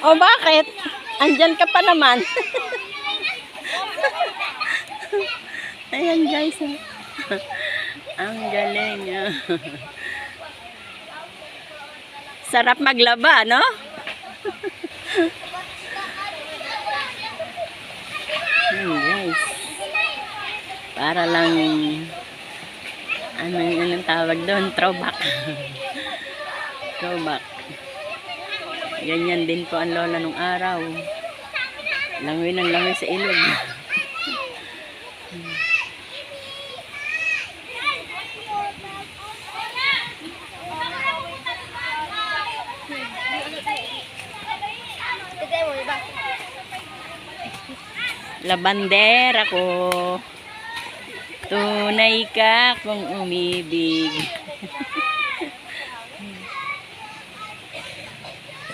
O bakit? Andyan ka pa naman. Ayan guys. Ang galing. Sarap maglaba, no? Ayan guys. Para lang anong tawag doon? Throwback. Throwback. Ganyan din po ang lola nung araw. Langoy ng langoy sa ilog. Labander ako. Tunay ka kung umibig.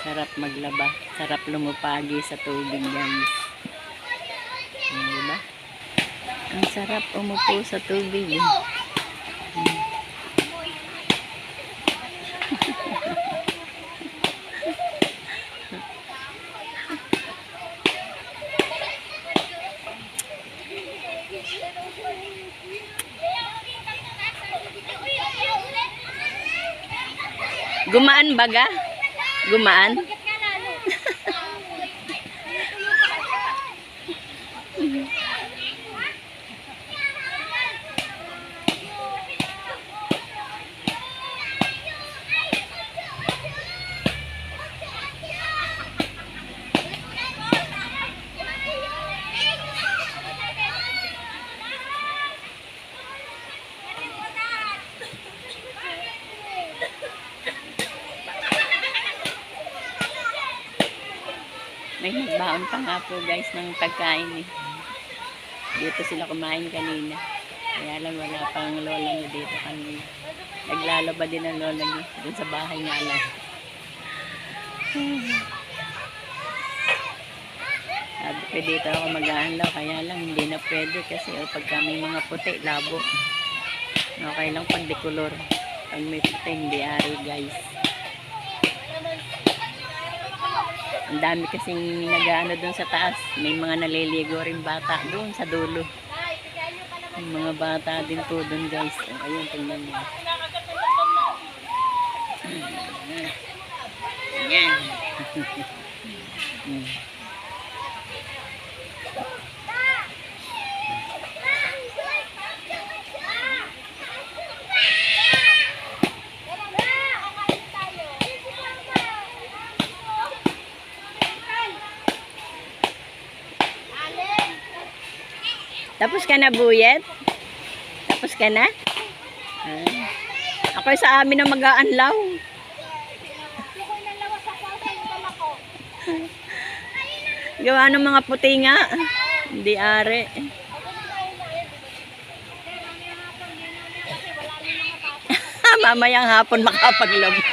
Sarap maglaba. Sarap lumupagi sa tubig, guys. Diba? Ang sarap umupo sa tubig. Gumaan baga? Gumaan? May nagbaon pa nga po guys ng pagkain eh. Dito sila kumain kanina. Kaya lang wala pang lola niya dito kanina. Naglalaba din ang lola niya. Dun sa bahay nga lang. Sabi ko dito ako mag-aanlaw. Kaya lang hindi na pwede kasi pagka may mga puti, labo. Okay lang pag decolor. Pag may puti, hindi ari guys. Ang dami kasing nag-ano doon sa taas. May mga naliligo rin bata doon sa dulo. May mga bata din po doon guys. Ayun, tingnan mo. Ayan. Tapos ka na, Buyet? Tapos ka na? Ako sa amin na mag-aanlaw. Gawa ng mga puti nga. Hindi are. Mamayang hapon makapaglaba.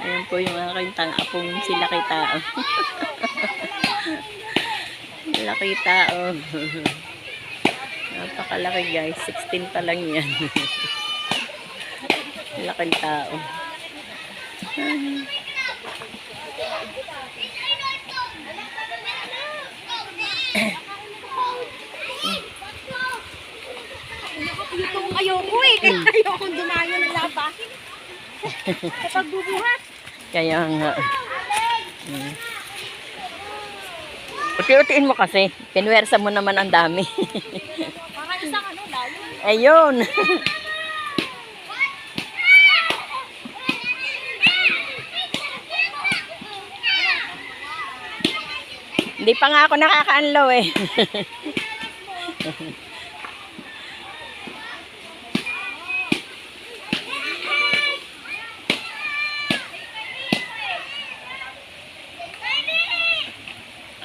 Ayan po yung aking apong si Laki Tao. Laki Tao. Napakalaki guys. 16 pa lang yan. Laki Tao. Ayoko eh. Kaya ayokong dumayo ng laba. Kapag bubuhat. Kaya nga. Uti-utiin mo kasi. Pinwersa mo naman ang dami. Para isang ano lalo. Ayun. Hindi pa nga ako nakakaanlaw eh.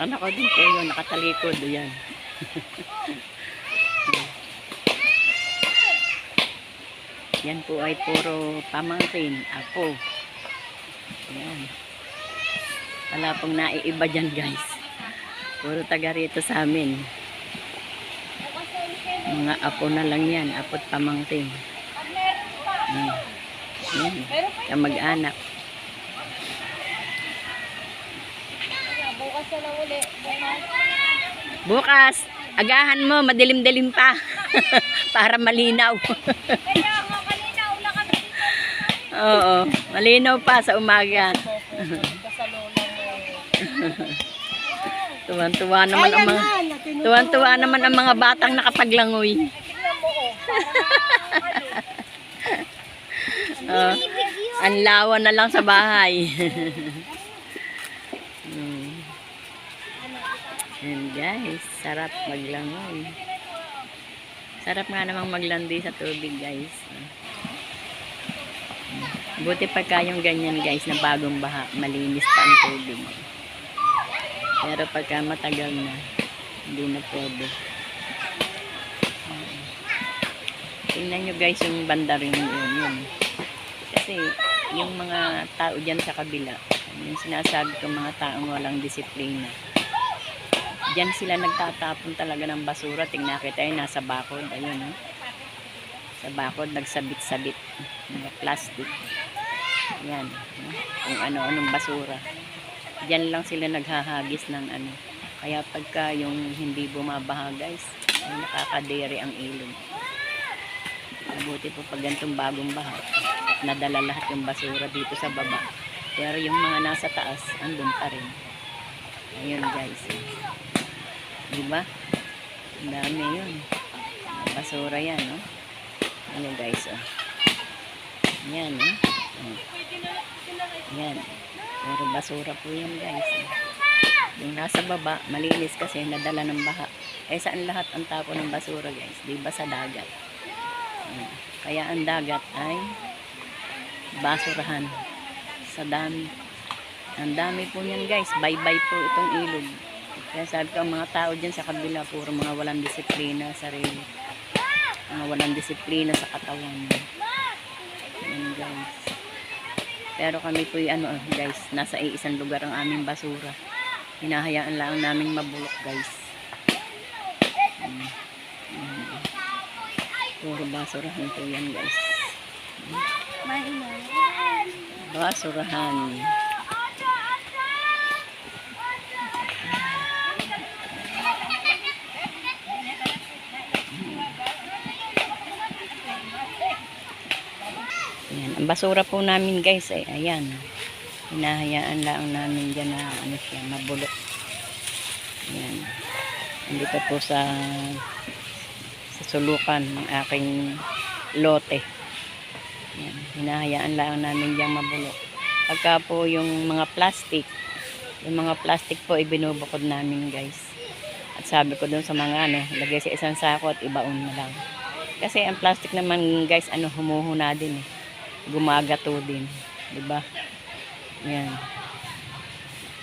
Anak ko din po yun, nakatalikod. Yan. Yan po ay puro pamangkin, apo. Yan. Wala pong naiiba dyan guys. Puro taga rito sa amin. Mga apo na lang yan. Apo't pamangkin. Yan. Kamag-anak. Bukas na lang uli. Bukas, agahan mo, madilim-dilim pa. Para malinaw. Kaya nga kanina una kami dito. Oo, malinaw pa sa umaga. Sa lola mo. Tuwan-tuwa naman ang mga tuwan-tuwa naman ang mga batang nakapaglangoy. Tignan mo oh. Oh, ang lawa na lang sa bahay. And guys, sarap maglangoy. Sarap nga namang maglandi sa tubig, guys. Buti pagka yung ganyan, guys, na bagong baha, malinis pa ang tubig. Pero pagka matagal na, hindi na pwede. Tingnan nyo, guys, yung banda rin yun. Kasi yung mga tao dyan sa kabila, yung sinasabi ko mga taong walang disiplina, dyan sila nagtatapon talaga ng basura. Tingnan kita yun, nasa bakod. Ayun, no? Sa bakod, nagsabit-sabit. Mga plastic. Yan. No? Kung ano-anong basura. Dyan lang sila naghahagis ng ano. Kaya pagka yung hindi bumabaha, guys, ay nakakadere ang ilog. Mabuti po pag ganitong bagong baha, nadala lahat yung basura dito sa baba. Pero yung mga nasa taas, andun pa rin. Ayun, guys. Diba? Ang dami yun. Basura yan, no? Ano, guys, oh. Yan, no? Oh. Yan. Pero basura po yan, guys. Yung nasa baba, malinis kasi nadala ng baha. Eh, saan lahat ang tapo ng basura, guys? Diba sa dagat? Kaya ang dagat ay basurahan. Sa dami. Ang dami po yan, guys. Bye-bye po itong ilog. Kaya sabi ko, ang mga tao dyan sa kabila, puro mga walang disiplina sa sarili. Mga walang disiplina sa katawan. Yan, guys. Pero kami po yung guys, nasa isang lugar ang aming basura. Hinahayaan lang namin mabulok, guys. Puro basurahan po yan, guys. Basurahan. Ayan. Ang basura po namin, guys, ay ayan. Hinahayaan lang namin dyan na ano siya, mabulok. Ayan. Andito po sa sulukan ng aking lote. Ayan. Hinahayaan lang namin dyan mabulok. Pagka po yung mga plastic po ibinubukod namin, guys. At sabi ko dun sa mga lagay sa isang sako at ibaon na lang. Kasi ang plastic naman, guys, humuhuna din eh. Gumagato din, 'di ba? Yan.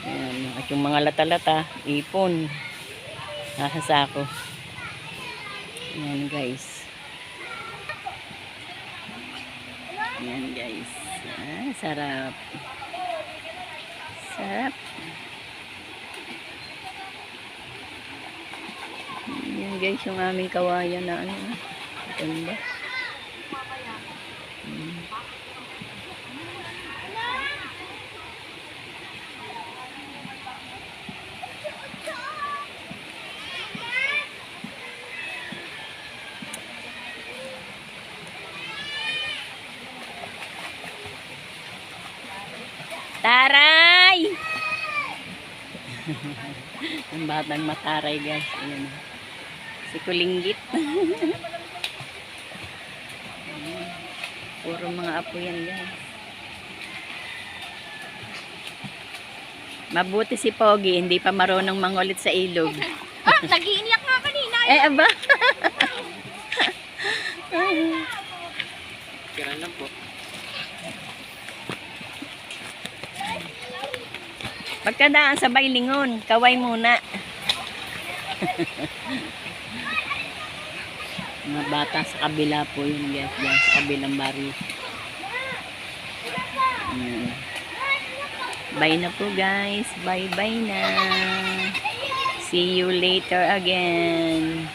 Yan. At yung mga lata-lata, ipon. Nasa sako. Yan, guys. Yan, guys. Ah, sarap. Sarap. Yan, guys, yung aming kawayan na ganda. Taray! Ang batang mataray, guys. Ayan. Si Kulinggit. Puro mga apo yan, guys. Mabuti si Pogi, hindi pa marunong mangulit sa ilog. Nag-iiniyak nga kanina. Eh, aba. Kira lang po. Pagkadaan sa baylingon, kaway muna. Mga bata sa kabila po yun, guys. Diyan sa kabilang baryo. Bye na po, guys. Bye-bye na. See you later again.